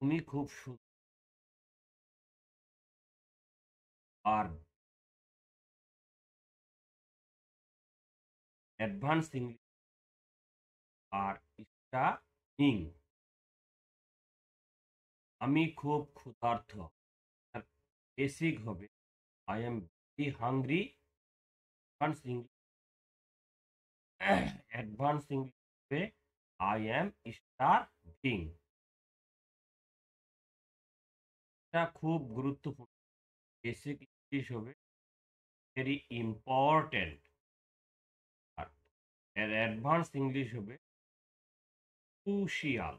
তুমি খুব সুন্দর। আর অ্যাডভান্স ইংলিশ আর স্টার্টিং। আমি খুব ক্ষুধার্ত। আর বেসিক হবে I am very hungry. Advance English advance English হবে আই এম স্টার্ভিং। এটা খুব গুরুত্বপূর্ণ। বেসিক ইংলিশ হবে ভেরি ইম্পর্টেন্ট। আর এর অ্যাডভান্স ইংলিশ হবে ক্রুশিয়াল।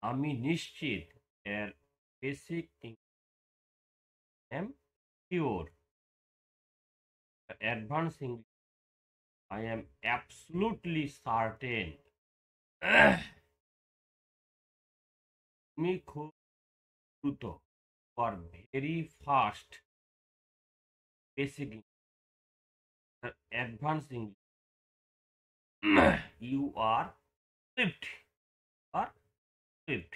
আমি নিশ্চিত এর basic am sure. Advance English I am absolutely certain. তুমি খুব দ্রুত। আর very fast. Basic advance English you are swift. আর সুইফট।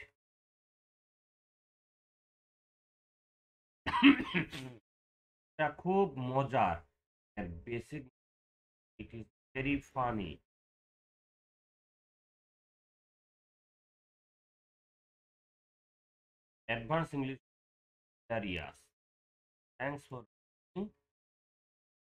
এটা খুব মজার। Basic it is very funny. Advance English hilarious. Thanks for